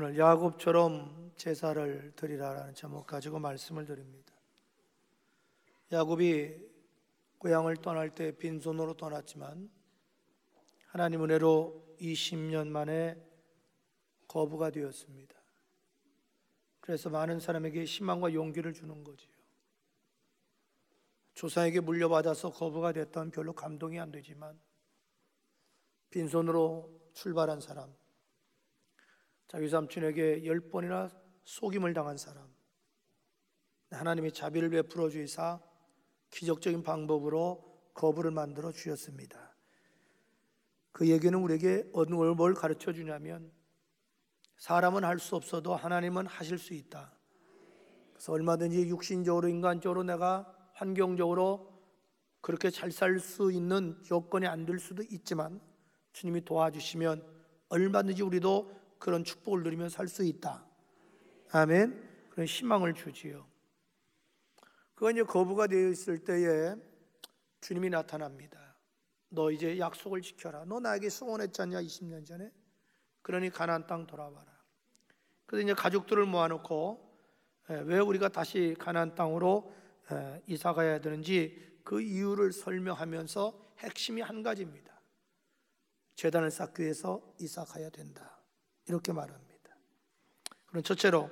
오늘 야곱처럼 제사를 드리라라는 제목 가지고 말씀을 드립니다. 야곱이 고향을 떠날 때 빈손으로 떠났지만 하나님 은혜로 20년 만에 거부가 되었습니다. 그래서 많은 사람에게 희망과 용기를 주는 거지요. 조상에게 물려받아서 거부가 됐던 별로 감동이 안 되지만 빈손으로 출발한 사람, 자기 삼촌에게 10번이나 속임을 당한 사람, 하나님이 자비를 베풀어 주시사 기적적인 방법으로 거부를 만들어 주셨습니다. 그 얘기는 우리에게 뭘 가르쳐 주냐면 사람은 할 수 없어도 하나님은 하실 수 있다. 그래서 얼마든지 육신적으로 인간적으로 내가 환경적으로 그렇게 잘 살 수 있는 여건이 안 될 수도 있지만 주님이 도와주시면 얼마든지 우리도 그런 축복을 누리며 살 수 있다. 아멘. 그런 희망을 주지요. 그건 이제 거부가 되어 있을 때에 주님이 나타납니다. 너 이제 약속을 지켜라. 너 나에게 소원했지 않냐 20년 전에? 그러니 가나안 땅 돌아와라. 그래서 이제 가족들을 모아놓고 왜 우리가 다시 가나안 땅으로 이사 가야 되는지 그 이유를 설명하면서 핵심이 한 가지입니다. 제단을 쌓기 위해서 이사 가야 된다. 이렇게 말합니다. 그럼 첫째로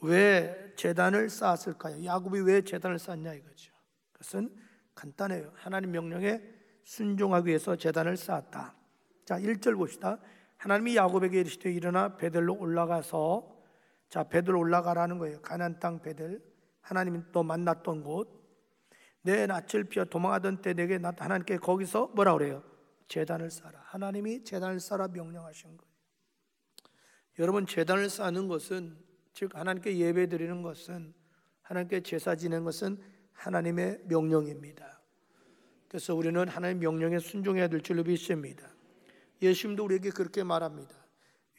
왜 제단을 쌓았을까요? 야곱이 왜 제단을 쌓았냐 이거죠. 그것은 간단해요. 하나님 명령에 순종하기 위해서 제단을 쌓았다. 자, 1절 봅시다. 하나님이 야곱에게 이르시되 일어나 베델로 올라가서, 자, 베델로 올라가라는 거예요. 가나안 땅 베델, 하나님이 또 만났던 곳. 내 낯을 피하 도망하던 때 내게 하나님께 거기서 뭐라 그래요? 제단을 쌓아라. 하나님이 제단을 쌓아 명령하신 거예요. 여러분, 제단을 쌓는 것은, 즉 하나님께 예배 드리는 것은, 하나님께 제사 지내는 것은 하나님의 명령입니다. 그래서 우리는 하나님의 명령에 순종해야 될 줄로 믿습니다. 예수님도 우리에게 그렇게 말합니다.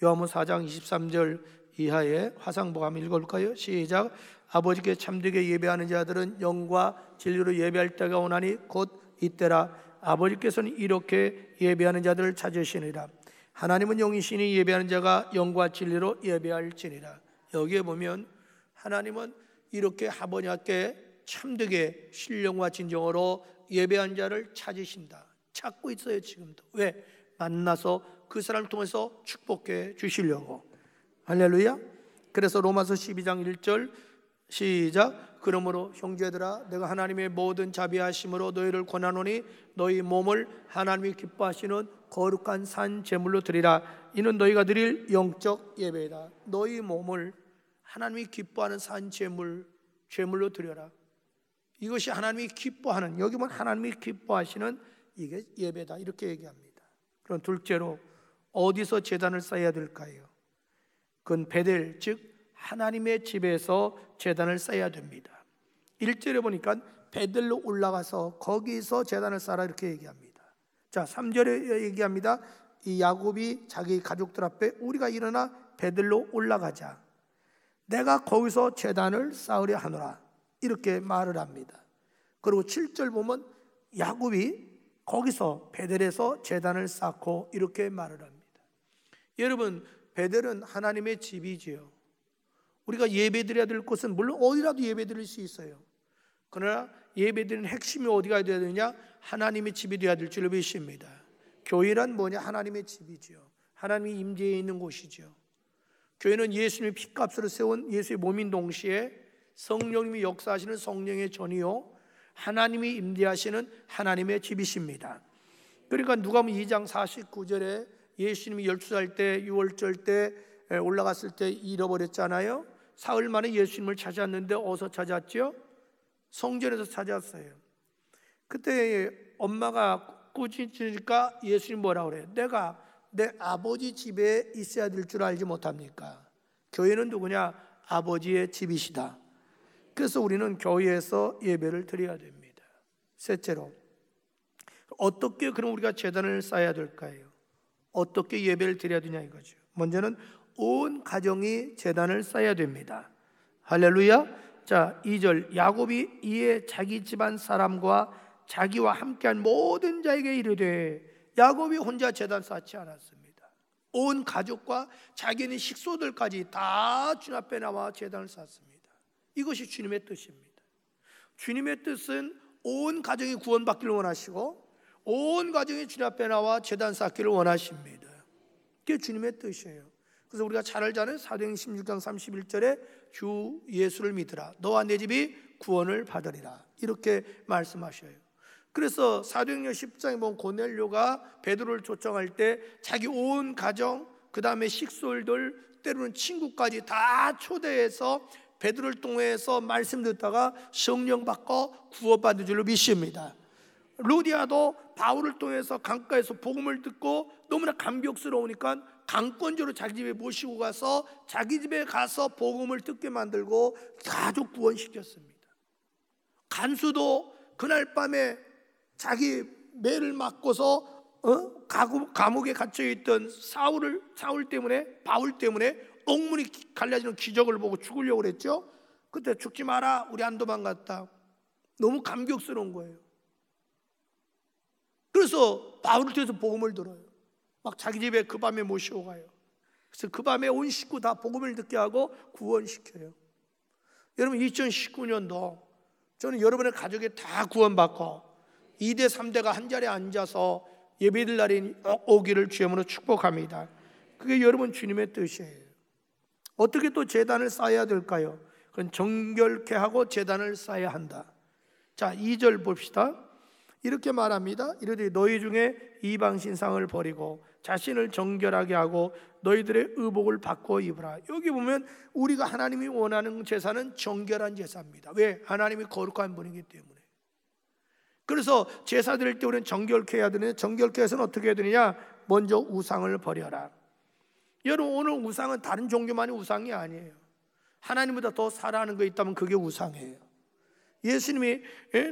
요한복음 4장 23절 이하에 화상복 한번 읽어볼까요? 시작. 아버지께 참되게 예배하는 자들은 영과 진리로 예배할 때가 오나니 곧 이때라. 아버지께서는 이렇게 예배하는 자들을 찾으시니라. 하나님은 영이시니 예배하는 자가 영과 진리로 예배할지니라. 여기에 보면 하나님은 이렇게 아버지께 참되게 신령과 진정으로 예배한 자를 찾으신다. 찾고 있어요 지금도. 왜? 만나서 그 사람을 통해서 축복해 주시려고. 할렐루야. 그래서 로마서 12장 1절 시작. 그러므로 형제들아 내가 하나님의 모든 자비하심으로 너희를 권하노니 너희 몸을 하나님이 기뻐하시는 거룩한 산 제물로 드리라. 이는 너희가 드릴 영적 예배이다. 너희 몸을 하나님이 기뻐하는 산 제물로 드려라. 이것이 하나님이 기뻐하는, 여기 보면 하나님이 기뻐하시는 이게 예배다. 이렇게 얘기합니다. 그럼 둘째로 어디서 제단을 쌓아야 될까요? 그건 베델, 즉 하나님의 집에서 제단을 쌓아야 됩니다. 1절에 보니까 베델로 올라가서 거기서 제단을 쌓아라 이렇게 얘기합니다. 자, 3절에 얘기합니다. 이 야곱이 자기 가족들 앞에 우리가 일어나 베델로 올라가자. 내가 거기서 제단을 쌓으려 하노라. 이렇게 말을 합니다. 그리고 7절 보면 야곱이 거기서 베델에서 제단을 쌓고 이렇게 말을 합니다. 여러분, 베델은 하나님의 집이지요. 우리가 예배드려야 될 곳은 물론 어디라도 예배드릴 수 있어요. 그러나 예배드리는 핵심이 어디가 되어야 되느냐? 하나님의 집이 되어야 될 줄로 믿습니다. 교회란 뭐냐? 하나님의 집이지요. 하나님이 임재해 있는 곳이죠. 교회는 예수님의 피값으로 세운 예수의 몸인 동시에 성령님이 역사하시는 성령의 전이요 하나님이 임재하시는 하나님의 집이십니다. 그러니까 누가복음 2장 49절에 예수님이 12살 때 유월절 때 올라갔을 때 잃어버렸잖아요. 사흘 만에 예수님을 찾았는데 어디서 찾았죠? 성전에서 찾았어요. 그때 엄마가 꾸짖으니까 예수님 뭐라 그래요? 내가 내 아버지 집에 있어야 될 줄 알지 못합니까? 교회는 누구냐? 아버지의 집이시다. 그래서 우리는 교회에서 예배를 드려야 됩니다. 셋째로 어떻게 그럼 우리가 제단을 쌓아야 될까요? 어떻게 예배를 드려야 되냐 이거죠. 먼저는 온 가정이 제단을 쌓아야 됩니다. 할렐루야. 자, 2절 야곱이 이에 자기 집안 사람과 자기와 함께한 모든 자에게 이르되, 야곱이 혼자 제단 쌓지 않았습니다. 온 가족과 자기네 식소들까지 다 주님 앞에 나와 제단을 쌓습니다. 이것이 주님의 뜻입니다. 주님의 뜻은 온 가정이 구원받기를 원하시고 온 가정이 주님 앞에 나와 제단 쌓기를 원하십니다. 그게 주님의 뜻이에요. 그래서 우리가 잘 알잖아요. 사도행전 16장 31절에 주 예수를 믿으라 너와 내 집이 구원을 받으리라 이렇게 말씀하셔요. 그래서 사도행전 10장에 보면 고넬료가 베드로를 초청할 때 자기 온 가정 그 다음에 식솔들 때로는 친구까지 다 초대해서 베드로를 통해서 말씀 듣다가 성령 받고 구원받은 줄로 믿습니다. 루디아도 바울을 통해서 강가에서 복음을 듣고 너무나 감격스러우니까 강권적으로 자기 집에 모시고 가서 자기 집에 가서 복음을 듣게 만들고 가족 구원시켰습니다. 간수도 그날 밤에 자기 매를 맞고서 감옥에 갇혀있던 바울 때문에 옥문이 갈라지는 기적을 보고 죽으려고 그랬죠. 그때 죽지 마라 우리 안 도망갔다. 너무 감격스러운 거예요. 그래서 바울을 통해서 복음을 들어요. 막 자기 집에 그 밤에 모시고 가요. 그래서 그 밤에 온 식구 다 복음을 듣게 하고 구원시켜요. 여러분 2019년도 저는 여러분의 가족이 다 구원받고 2대 3대가 한 자리에 앉아서 예배드릴 날이 오기를 주님으로 축복합니다. 그게 여러분 주님의 뜻이에요. 어떻게 또 제단을 쌓아야 될까요? 그건 정결케 하고 제단을 쌓아야 한다. 자 2절 봅시다. 이렇게 말합니다. 이르되 너희 중에 이방 신상을 버리고 자신을 정결하게 하고 너희들의 의복을 바꿔 입으라. 여기 보면 우리가 하나님이 원하는 제사는 정결한 제사입니다. 왜? 하나님이 거룩한 분이기 때문에. 그래서 제사 드릴 때 우리는 정결케 해야 되는데 정결케 해서는 어떻게 해야 되느냐? 먼저 우상을 버려라. 여러분 오늘 우상은 다른 종교만이 우상이 아니에요. 하나님보다 더 사랑하는 거 있다면 그게 우상이에요. 예수님이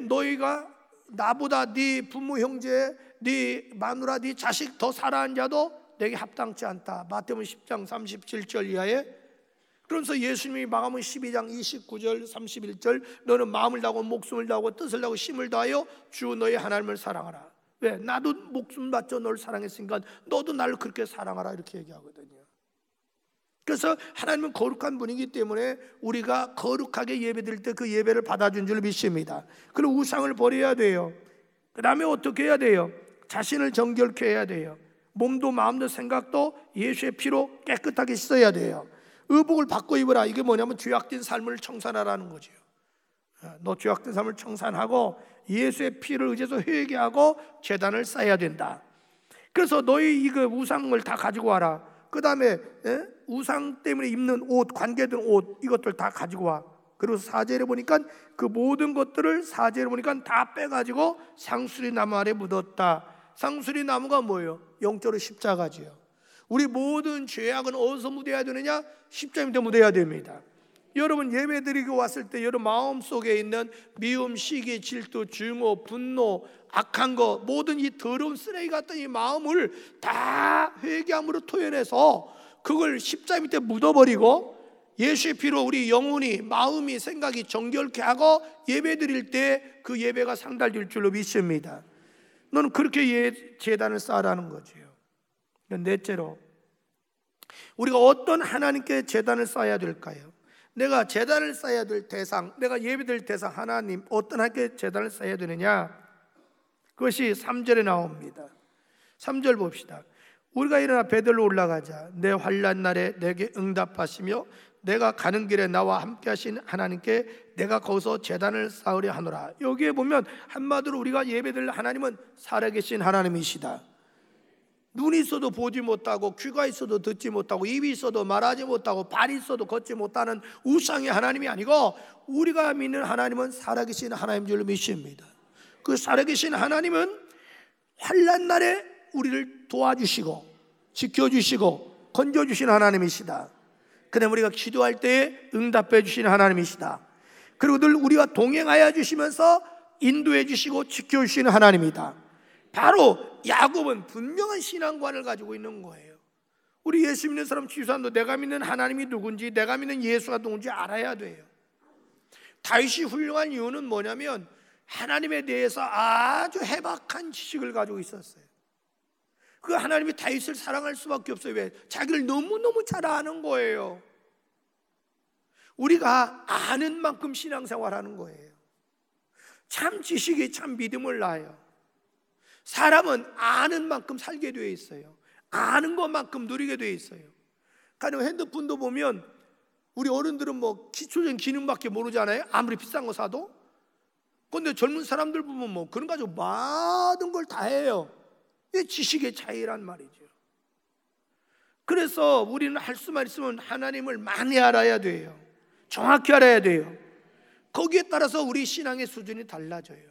너희가 나보다 네 부모 형제 네 마누라 네 자식 더 사랑하는 자도 내게 합당치 않다. 마태복음 10장 37절 이하에. 그러면서 예수님이 마가복음 12장 29절 31절 너는 마음을 다하고 목숨을 다하고 뜻을 다하고 힘을 다하여 주 너의 하나님을 사랑하라. 왜? 나도 목숨 바쳐 너를 사랑했으니까 너도 나를 그렇게 사랑하라 이렇게 얘기하거든요. 그래서 하나님은 거룩한 분이기 때문에 우리가 거룩하게 예배드릴 때 그 예배를 받아준 줄 믿습니다. 그리고 우상을 버려야 돼요. 그 다음에 어떻게 해야 돼요? 자신을 정결케 해야 돼요. 몸도 마음도 생각도 예수의 피로 깨끗하게 씻어야 돼요. 의복을 바꿔 입으라. 이게 뭐냐면 죄악된 삶을 청산하라는 거죠. 너 죄악된 삶을 청산하고 예수의 피를 의지해서 회개하고 제단을 쌓아야 된다. 그래서 너희 이거 우상을 다 가지고 와라. 그 다음에 우상 때문에 입는 옷, 관계된 옷 이것들 다 가지고 와. 그리고 4절에 보니까 그 모든 것들을 4절에 보니까 다 빼가지고 상수리 나무 아래 묻었다. 상수리 나무가 뭐예요? 영적으로 십자가지요. 우리 모든 죄악은 어디서 묻어야 되느냐? 십자가 밑에 묻어야 됩니다. 여러분 예배드리고 왔을 때 여러분 마음속에 있는 미움, 시기, 질투, 증오, 분노, 악한 거 모든 이 더러운 쓰레기 같은 이 마음을 다 회개함으로 토해내서 그걸 십자가 밑에 묻어버리고 예수의 피로 우리 영혼이 마음이 생각이 정결케 하고 예배드릴 때 그 예배가 상달될 줄로 믿습니다. 너는 그렇게 제단을 쌓으라는 거지요. 넷째로 우리가 어떤 하나님께 제단을 쌓아야 될까요? 내가 제단을 쌓아야 될 대상, 내가 예배드릴 대상 하나님 어떤 하나님께 제단을 쌓아야 되느냐? 그것이 3절에 나옵니다. 3절 봅시다. 우리가 일어나 베들로 올라가자. 내 환난 날에 내게 응답하시며 내가 가는 길에 나와 함께 하신 하나님께 내가 거기서 제단을 쌓으려 하노라. 여기에 보면 한마디로 우리가 예배드릴 하나님은 살아계신 하나님이시다. 눈이 있어도 보지 못하고 귀가 있어도 듣지 못하고 입이 있어도 말하지 못하고 발이 있어도 걷지 못하는 우상의 하나님이 아니고 우리가 믿는 하나님은 살아계신 하나님인 줄 믿습니다. 그 살아계신 하나님은 환난 날에 우리를 도와주시고 지켜주시고 건져주시는 하나님이시다. 그다음에 우리가 기도할 때에 응답해 주시는 하나님이시다. 그리고 늘 우리와 동행하여 주시면서 인도해 주시고 지켜주시는 하나님이다. 바로 야곱은 분명한 신앙관을 가지고 있는 거예요. 우리 예수 믿는 사람 지수한도 내가 믿는 하나님이 누군지 내가 믿는 예수가 누군지 알아야 돼요. 다윗이 훌륭한 이유는 뭐냐면 하나님에 대해서 아주 해박한 지식을 가지고 있었어요. 그 하나님이 다윗을 사랑할 수밖에 없어요. 왜? 자기를 너무너무 잘 아는 거예요. 우리가 아는 만큼 신앙생활하는 거예요. 참 지식이 참 믿음을 낳아요. 사람은 아는 만큼 살게 되어 있어요. 아는 것만큼 누리게 되어 있어요. 그러니까 핸드폰도 보면 우리 어른들은 뭐 기초적인 기능밖에 모르잖아요. 아무리 비싼 거 사도. 그런데 젊은 사람들 보면 뭐 그런 거 가지고 많은 걸 다 해요. 이게 지식의 차이란 말이죠. 그래서 우리는 할 수만 있으면 하나님을 많이 알아야 돼요. 정확히 알아야 돼요. 거기에 따라서 우리 신앙의 수준이 달라져요.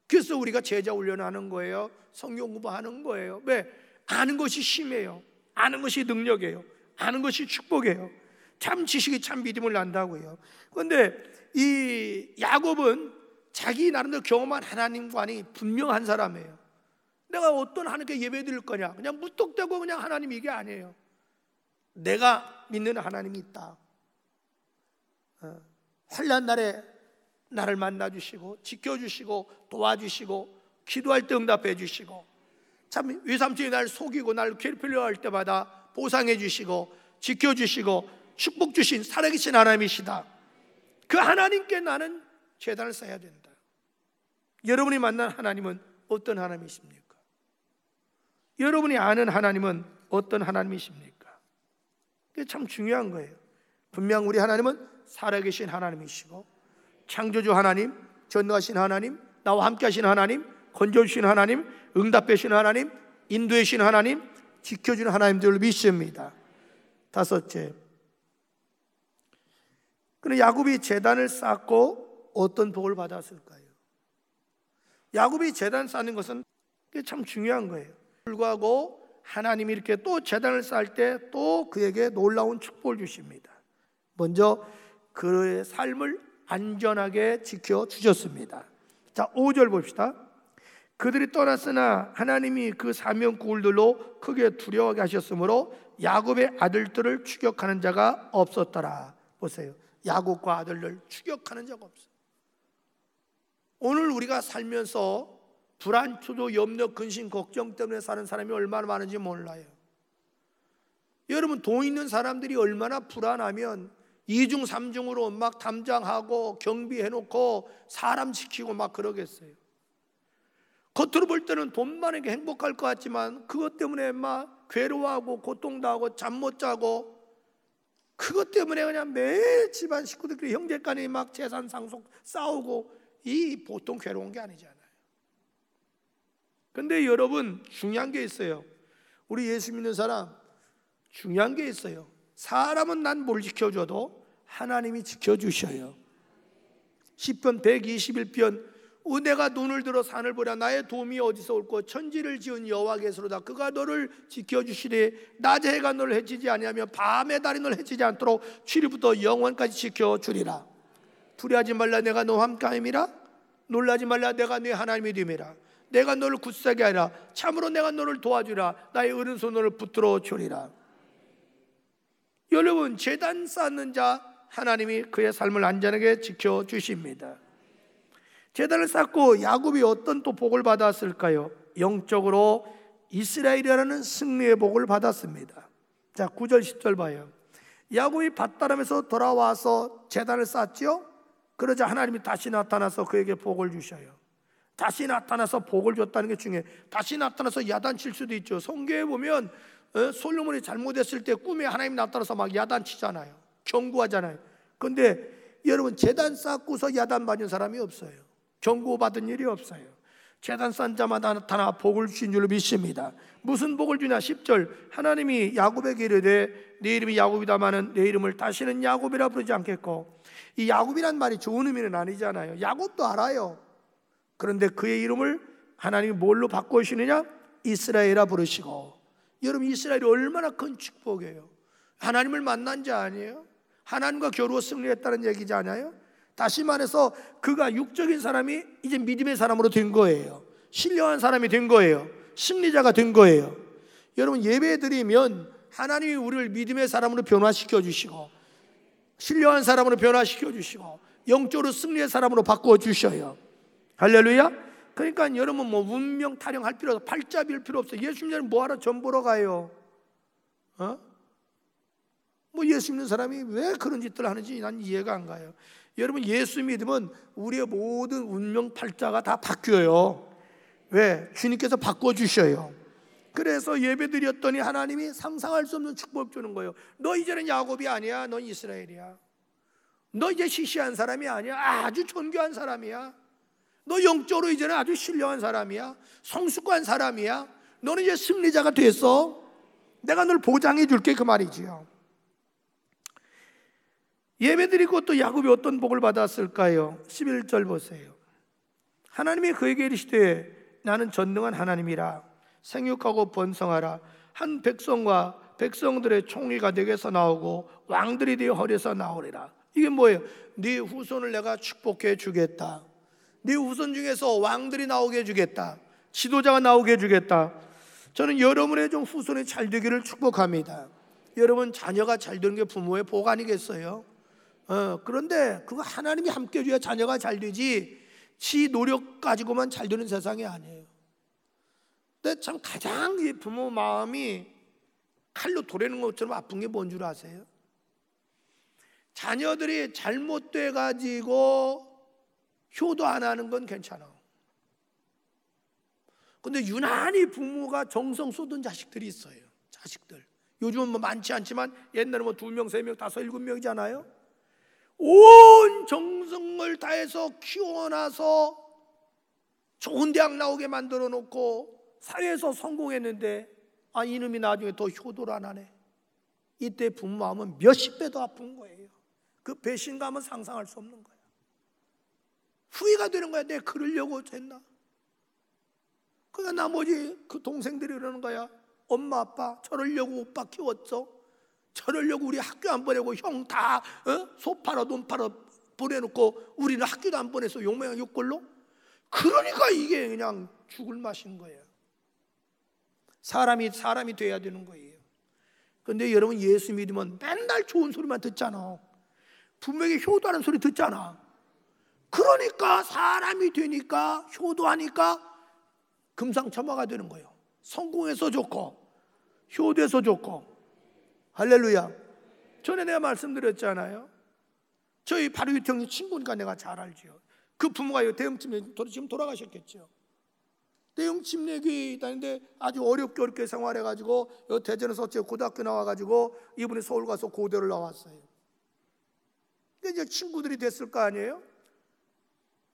그래서 우리가 제자 훈련하는 거예요. 성경 공부하는 거예요. 왜? 아는 것이 힘이에요. 아는 것이 능력이에요. 아는 것이 축복이에요. 참 지식이 참 믿음을 낳는다고요. 그런데 이 야곱은 자기 나름대로 경험한 하나님과는 분명한 사람이에요. 내가 어떤 하나님께 예배 드릴 거냐, 그냥 무턱대고 그냥 하나님 이게 아니에요. 내가 믿는 하나님이 있다. 환난 날에 나를 만나주시고 지켜주시고 도와주시고 기도할 때 응답해 주시고, 참 외삼촌이 날 속이고 날 괴롭히려 할 때마다 보상해 주시고 지켜주시고 축복 주신 살아계신 하나님이시다. 그 하나님께 나는 제단을 쌓아야 된다. 여러분이 만난 하나님은 어떤 하나님이십니까? 여러분이 아는 하나님은 어떤 하나님이십니까? 그게 참 중요한 거예요. 분명 우리 하나님은 살아계신 하나님이시고, 창조주 하나님, 전능하신 하나님, 나와 함께 하신 하나님, 건져주신 하나님, 응답해 주신 하나님, 인도해 주신 하나님, 지켜주는 하나님들을 믿습니다. 다섯째, 그런데 야곱이 제단을 쌓고 어떤 복을 받았을까요? 야곱이 제단 쌓는 것은 참 중요한 거예요. 불구하고 하나님이 이렇게 또 제단을 쌓을 때 또 그에게 놀라운 축복을 주십니다. 먼저 그의 삶을 안전하게 지켜주셨습니다. 자, 5절 봅시다. 그들이 떠났으나 하나님이 그 사명꾼들로 크게 두려워하게 하셨으므로 야곱의 아들들을 추격하는 자가 없었더라. 보세요. 야곱과 아들들 추격하는 자가 없어요. 오늘 우리가 살면서 불안, 초조, 염려, 근심, 걱정 때문에 사는 사람이 얼마나 많은지 몰라요. 여러분, 돈 있는 사람들이 얼마나 불안하면 2중 3중으로 막 담장하고 경비해놓고 사람 지키고 막 그러겠어요. 겉으로 볼 때는 돈 많은 게 행복할 것 같지만 그것 때문에 막 괴로워하고 고통도 하고 잠 못 자고, 그것 때문에 그냥 매일 집안 식구들끼리 형제간에 막 재산 상속 싸우고, 이 보통 괴로운 게 아니잖아요. 근데 여러분, 중요한 게 있어요. 우리 예수 믿는 사람 중요한 게 있어요. 사람은 난 뭘 지켜줘도 하나님이 지켜주셔요. 시편 121편, 내가 눈을 들어 산을 보랴 나의 도움이 어디서 올꼬 천지를 지은 여호와께서로다. 그가 너를 지켜주시되 낮에 해가 너를 해치지 아니하며 밤에 달이 너를 해치지 않도록 출입부터 영원까지 지켜주리라. 두려워하지 말라, 내가 너와 함께함이라. 놀라지 말라, 내가 네 하나님이 됨이라. 내가 너를 굳세게 하리라. 참으로 내가 너를 도와주리라. 나의 오른손 너를 붙들어 주리라. 여러분, 제단 쌓는 자 하나님이 그의 삶을 안전하게 지켜주십니다. 제단을 쌓고 야곱이 어떤 또 복을 받았을까요? 영적으로 이스라엘이라는 승리의 복을 받았습니다. 자, 9절 10절 봐요. 야곱이 밧다람에서 돌아와서 제단을 쌓았죠. 그러자 하나님이 다시 나타나서 그에게 복을 주셔요. 다시 나타나서 복을 줬다는 게 중요해요. 다시 나타나서 야단칠 수도 있죠. 성경에 보면 솔로몬이 잘못했을 때 꿈에 하나님 나타나서 막 야단치잖아요. 경고하잖아요. 그런데 여러분, 제단 쌓고서 야단 받은 사람이 없어요. 경고받은 일이 없어요. 제단 쌓은 자마다 나타나 복을 주신 줄로 믿습니다. 무슨 복을 주냐? 10절, 하나님이 야곱에게 이르되 네 이름이 야곱이다마는 내 이름을 다시는 야곱이라 부르지 않겠고. 이 야곱이란 말이 좋은 의미는 아니잖아요. 야곱도 알아요. 그런데 그의 이름을 하나님이 뭘로 바꾸시느냐? 이스라엘이라 부르시고. 여러분, 이스라엘이 얼마나 큰 축복이에요. 하나님을 만난 자 아니에요? 하나님과 겨루어 승리했다는 얘기지 않아요? 다시 말해서 그가 육적인 사람이 이제 믿음의 사람으로 된 거예요. 신령한 사람이 된 거예요. 승리자가 된 거예요. 여러분, 예배 드리면 하나님이 우리를 믿음의 사람으로 변화시켜 주시고, 신령한 사람으로 변화시켜 주시고, 영적으로 승리의 사람으로 바꾸어 주셔요. 할렐루야. 그러니까 여러분 뭐 문명 타령할 필요 없어. 팔자 빌 필요 없어. 예수 믿는 뭐하러 전 보러 가요? 뭐 예수 믿는 사람이 왜 그런 짓들을 하는지 난 이해가 안 가요. 여러분 예수 믿으면 우리의 모든 운명 팔자가 다 바뀌어요. 왜? 주님께서 바꿔주셔요. 그래서 예배 드렸더니 하나님이 상상할 수 없는 축복 주는 거예요. 너 이제는 야곱이 아니야. 넌 이스라엘이야. 너 이제 시시한 사람이 아니야. 아주 존귀한 사람이야. 너 영적으로 이제는 아주 신령한 사람이야. 성숙한 사람이야. 너는 이제 승리자가 됐어. 내가 널 보장해 줄게, 그 말이지요. 예배드리고 또 야곱이 어떤 복을 받았을까요? 11절 보세요. 하나님이 그에게 이르시되 나는 전능한 하나님이라. 생육하고 번성하라. 한 백성과 백성들의 총리가 내게서 나오고 왕들이 네 허리에서 나오리라. 이게 뭐예요? 네 후손을 내가 축복해 주겠다. 네 후손 중에서 왕들이 나오게 해주겠다. 지도자가 나오게 해주겠다. 저는 여러분의 좀 후손이 잘 되기를 축복합니다. 여러분 자녀가 잘 되는 게 부모의 복 아니겠어요? 그런데 그거 하나님이 함께 해줘야 자녀가 잘 되지 지 노력 가지고만 잘 되는 세상이 아니에요. 근데 참 가장 부모 마음이 칼로 도래는 것처럼 아픈 게 뭔 줄 아세요? 자녀들이 잘못돼 가지고 효도 안 하는 건 괜찮아. 근데 유난히 부모가 정성 쏟은 자식들이 있어요. 자식들 요즘은 뭐 많지 않지만 옛날에 뭐 2명, 3명, 5, 7명이잖아요. 온 정성을 다해서 키워놔서 좋은 대학 나오게 만들어 놓고 사회에서 성공했는데 이놈이 나중에 더 효도를 안 하네. 이때 부모 마음은 몇십 배 더 아픈 거예요. 그 배신감은 상상할 수 없는 거야. 후회가 되는 거야. 내가 그러려고 했나? 그러니까 나머지 그 동생들이 그러는 거야. 엄마 아빠 저러려고 오빠 키웠어. 저러려고 우리 학교 안 보내고 형 다 소 팔아 돈 팔아 보내놓고 우리는 학교도 안 보내서 욕맹한 욕걸로. 그러니까 이게 그냥 죽을 맛인 거예요. 사람이 돼야 되는 거예요. 그런데 여러분 예수 믿으면 맨날 좋은 소리만 듣잖아. 분명히 효도하는 소리 듣잖아. 그러니까 사람이 되니까 효도하니까 금상첨화가 되는 거예요. 성공해서 좋고 효도해서 좋고. 할렐루야. 전에 내가 말씀드렸잖아요. 저희 바로 유태형님 친구니까 내가 잘 알죠. 그 부모가 대형침례 지금 돌아가셨겠죠. 대형침례교회 다니는데 아주 어렵게 생활해가지고 대전에서 고등학교 나와가지고 이분이 서울 가서 고대를 나왔어요. 이제 친구들이 됐을 거 아니에요.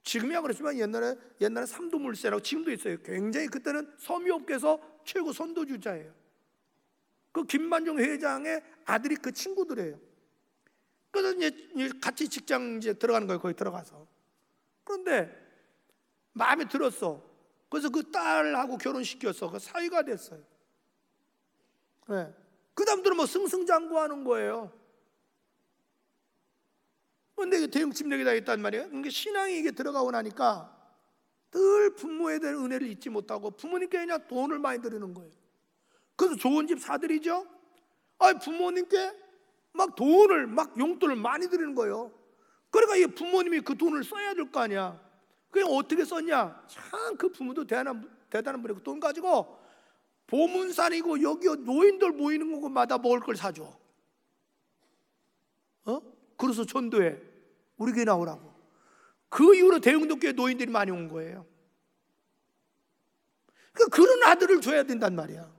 지금이야 그렇지만 옛날에 삼도물세라고 지금도 있어요. 굉장히 그때는 섬유업계에서 최고 선도주자예요. 그 김만종 회장의 아들이 그 친구들이에요. 그래서 이제 같이 직장 이제 들어가는 거예요. 거기 들어가서. 그런데 마음에 들었어. 그래서 그 딸하고 결혼시켰어. 그 사위가 됐어요. 네. 그 다음들은 뭐 승승장구하는 거예요. 그런데 대형침례교회에 다녔단 말이에요. 그러니까 신앙이 이게 들어가고 나니까 늘 부모에 대한 은혜를 잊지 못하고 부모님께 그냥 돈을 많이 드리는 거예요. 그래서 좋은 집 사들이죠. 부모님께 막 돈을 막 용돈을 많이 드리는 거예요. 그러니까 이 부모님이 그 돈을 써야 될 거 아니야. 그냥 어떻게 썼냐? 참 그 부모도 대단한 분이고 돈 가지고 보문산이고 여기 노인들 모이는 곳마다 먹을 걸 사줘. 그래서 전도해. 우리 교회 나오라고. 그 이후로 대흥동교회 노인들이 많이 온 거예요. 그런 아들을 줘야 된단 말이야.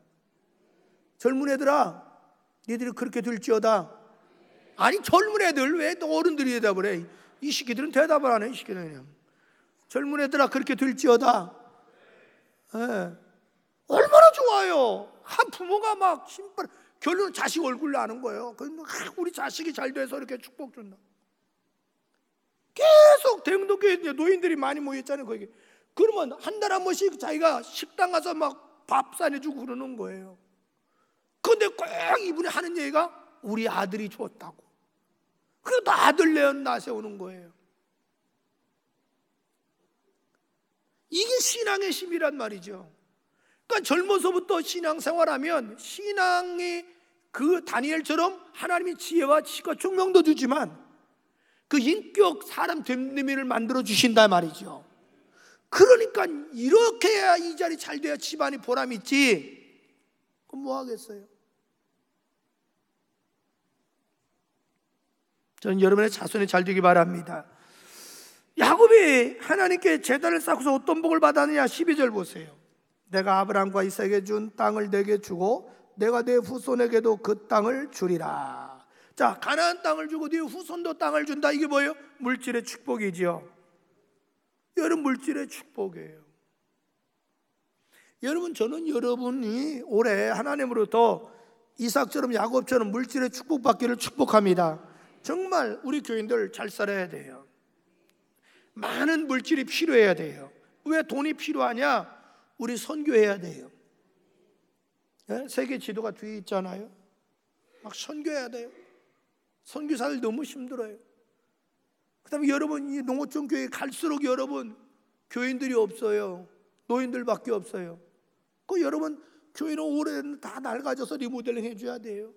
젊은 애들아, 니들이 그렇게 될지어다. 아니 젊은 애들 왜 또 어른들이 대답을 해? 이 시기들은 대답을 안 해. 이 시기들은 그냥. 젊은 애들아 그렇게 될지어다. 네. 얼마나 좋아요. 한 부모가 막 신발 결론 자식 얼굴로 아는 거예요. 우리 자식이 잘 돼서 이렇게 축복 준다. 계속 대흥동교회 노인들이 많이 모였잖아요. 거기. 그러면 한 달에 한 번씩 자기가 식당 가서 막 밥 사내주고 그러는 거예요. 그런데 꼭 이분이 하는 얘기가 우리 아들이 줬다고. 그래서 아들 낳아 세우는 거예요. 이게 신앙의 힘이란 말이죠. 그러니까 젊어서부터 신앙생활하면 신앙이 그 다니엘처럼 하나님이 지혜와 지식과 총명도 주지만 그 인격 사람 됨됨이를 만들어 주신다 말이죠. 그러니까 이렇게 해야 이 자리 잘 돼야 집안이 보람이 있지. 그럼 뭐 하겠어요? 저는 여러분의 자손이 잘 되기 바랍니다. 야곱이 하나님께 제단을 쌓고서 어떤 복을 받았느냐. 12절 보세요. 내가 아브라함과 이삭에게 준 땅을 내게 주고 내가 내 후손에게도 그 땅을 주리라. 자, 가나안 땅을 주고 네 후손도 땅을 준다. 이게 뭐예요? 물질의 축복이죠. 여러분, 물질의 축복이에요. 여러분, 저는 여러분이 올해 하나님으로부터 이삭처럼 야곱처럼 물질의 축복받기를 축복합니다. 정말 우리 교인들 잘 살아야 돼요. 많은 물질이 필요해야 돼요. 왜 돈이 필요하냐? 우리 선교해야 돼요. 세계 지도가 뒤에 있잖아요. 막 선교해야 돼요. 선교사들 너무 힘들어요. 그 다음에 여러분, 이 농어촌 교회 갈수록 여러분 교인들이 없어요. 노인들밖에 없어요. 그 여러분 교회는 올해는 다 낡아져서 리모델링 해줘야 돼요.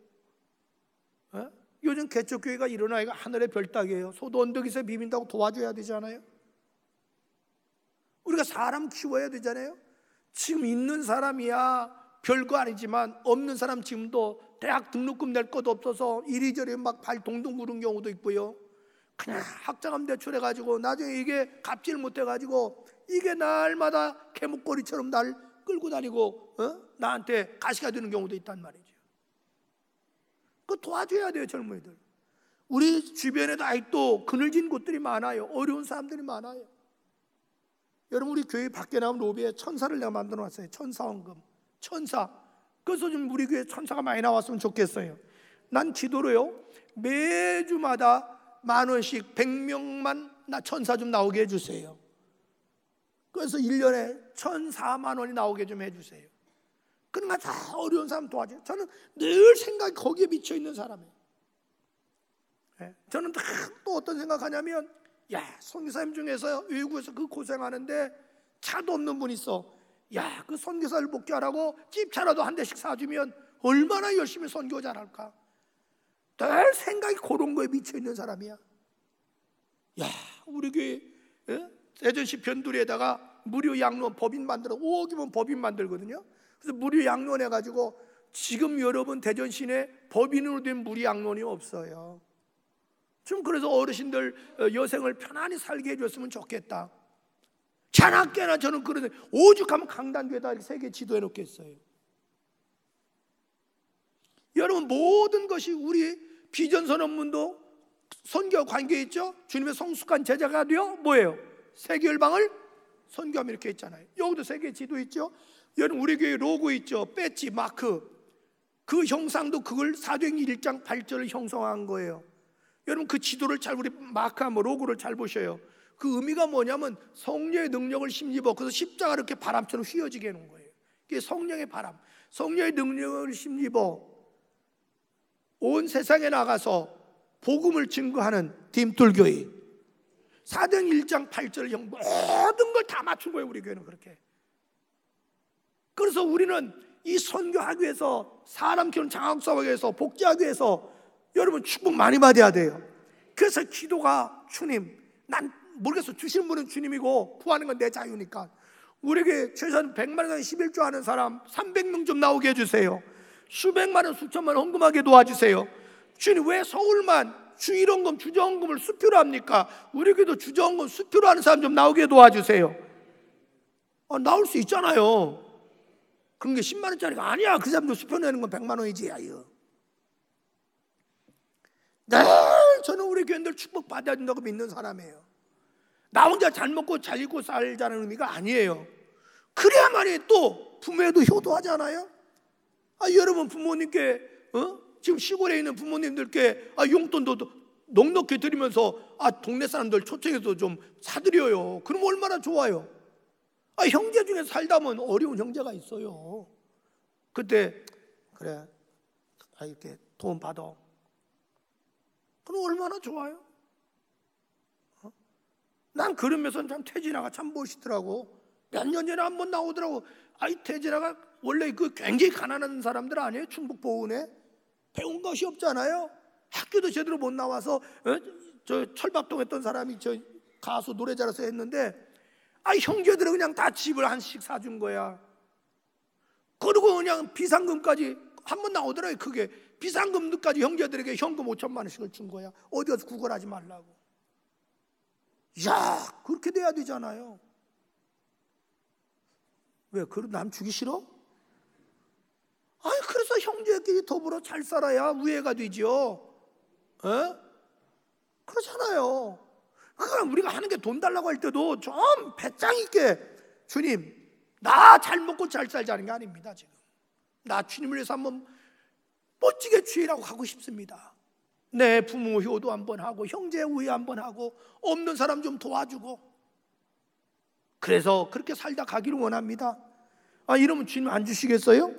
요즘 개척교회가 일어나기가 하늘의 별따기예요. 소도 언덕에서 비빈다고 도와줘야 되잖아요. 우리가 사람 키워야 되잖아요. 지금 있는 사람이야 별거 아니지만 없는 사람 지금도 대학 등록금 낼 것도 없어서 이리저리 막 발 동동 구른 경우도 있고요. 그냥 학자금 대출해가지고 나중에 이게 갚질 못해가지고 이게 날마다 개목걸이처럼 날 끌고 다니고 나한테 가시가 되는 경우도 있단 말이죠. 그거 도와줘야 돼요. 젊은이들. 우리 주변에도 아직도 그늘진 곳들이 많아요. 어려운 사람들이 많아요. 여러분, 우리 교회 밖에 나온 로비에 천사를 내가 만들어 놨어요. 천사원금. 천사. 그래서 좀 우리 교회 천사가 많이 나왔으면 좋겠어요. 난 기도로요, 매주마다 10,000원씩 100명만 나 천사 좀 나오게 해주세요. 그래서 1년에 1,004만 원이 나오게 좀 해주세요. 그러니까 다 어려운 사람 도와줘요. 저는 늘 생각이 거기에 미쳐 있는 사람이에요. 저는 또 어떤 생각하냐면, 야, 선교사님 중에서 외국에서 그 고생하는데 차도 없는 분 있어. 야, 그 선교사를 복귀하라고 집차라도 한 대씩 사주면 얼마나 열심히 선교 잘할까. 늘 생각이 그런 거에 미쳐 있는 사람이야. 야, 우리 교회 대전시 변두리에다가 무료 양로원 법인 만들어 5억이면 법인 만들거든요. 그래서 무료 양로원 해가지고 지금 여러분 대전 시내 법인으로 된 무료 양로원이 없어요. 좀 그래서 어르신들 여생을 편안히 살게 해줬으면 좋겠다. 자나깨나 저는 그러는데 오죽하면 강단교에다 세계 지도해 놓겠어요. 여러분, 모든 것이 우리 비전선언문도 선교와 관계 있죠. 주님의 성숙한 제자가 되어 뭐예요? 세계 열방을 선교하면 이렇게 있잖아요. 여기도 세계 지도 있죠. 여러분, 우리 교회 로고 있죠. 배지, 마크. 그 형상도 그걸 사도행전 1장 8절을 형성한 거예요. 여러분, 그 지도를 잘, 우리 마크하면 로고를 잘 보셔요. 그 의미가 뭐냐면 성령의 능력을 힘입어. 그래서 십자가를 이렇게 바람처럼 휘어지게 해놓은 거예요. 이게 성령의 바람, 성령의 능력을 힘입어 온 세상에 나가서 복음을 증거하는 딤돌교회. 사도행전 1장 8절 형 모든 걸 다 맞춘 거예요. 우리 교회는 그렇게. 그래서 우리는 이 선교하기 위해서, 사람 키우는 장학사하기 위해서, 복지하기 위해서 여러분 축복 많이 받아야 돼요. 그래서 기도가, 주님, 난 모르겠어. 주시는 분은 주님이고 구하는 건 내 자유니까 우리에게 최소한 100만 원 11조 하는 사람 300명 좀 나오게 해주세요. 수백만 원, 수천만 원 헌금하게 도와주세요. 주님, 왜 서울만 주일헌금, 주저헌금을 수표로 합니까? 우리에게도 주저헌금, 수표로 하는 사람 좀 나오게 도와주세요. 나올 수 있잖아요. 그런 게 10만 원짜리가 아니야. 그 사람도 수표 내는 건 100만 원이지. 늘 저는 우리 교인들 축복 받아야 된다고 믿는 사람이에요. 나 혼자 잘 먹고 잘 입고 살자는 의미가 아니에요. 그래야만이 또 부모에도 효도하잖아요. 여러분 부모님께 지금 시골에 있는 부모님들께 용돈도 넉넉히 드리면서 동네 사람들 초청해서 좀 사드려요. 그럼 얼마나 좋아요. 형제 중에 살다 보면 어려운 형제가 있어요. 그때 그래 이렇게 돈 받아. 그럼 얼마나 좋아요. 난 그러면서 참 태진아가 참 멋있더라고. 몇 년 전에 한번 나오더라고. 태진아가 원래 그 굉장히 가난한 사람들 아니에요? 충북 보은에 배운 것이 없잖아요. 학교도 제대로 못 나와서 저 철밥동 했던 사람이 저 가수 노래 잘해서 했는데 형제들은 그냥 다 집을 한씩 사준 거야. 그리고 그냥 비상금까지 한 번 나오더라고요. 그게 비상금까지 형제들에게 현금 5천만 원씩을 준 거야. 어디 가서 구걸하지 말라고. 야, 그렇게 돼야 되잖아요. 왜? 남 주기 싫어? 그래서 형제끼리 더불어 잘 살아야 우애가 되죠. 그렇잖아요. 그럼 우리가 하는 게 돈 달라고 할 때도 좀 배짱 있게, 주님, 나 잘 먹고 잘 살자는 게 아닙니다. 지금 나 주님을 위해서 한번 멋지게 주일하고 가고 싶습니다. 내 부모 효도 한번 하고, 형제 우애 한번 하고, 없는 사람 좀 도와주고, 그래서 그렇게 살다 가기를 원합니다. 이러면 주님 안 주시겠어요?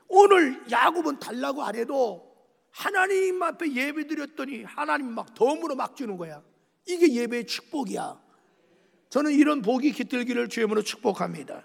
오늘 야곱은 달라고 안 해도 하나님 앞에 예배 드렸더니 하나님 막 덤으로 막 주는 거야. 이게 예배의 축복이야. 저는 이런 복이 깃들기를 주의 이름으로 축복합니다.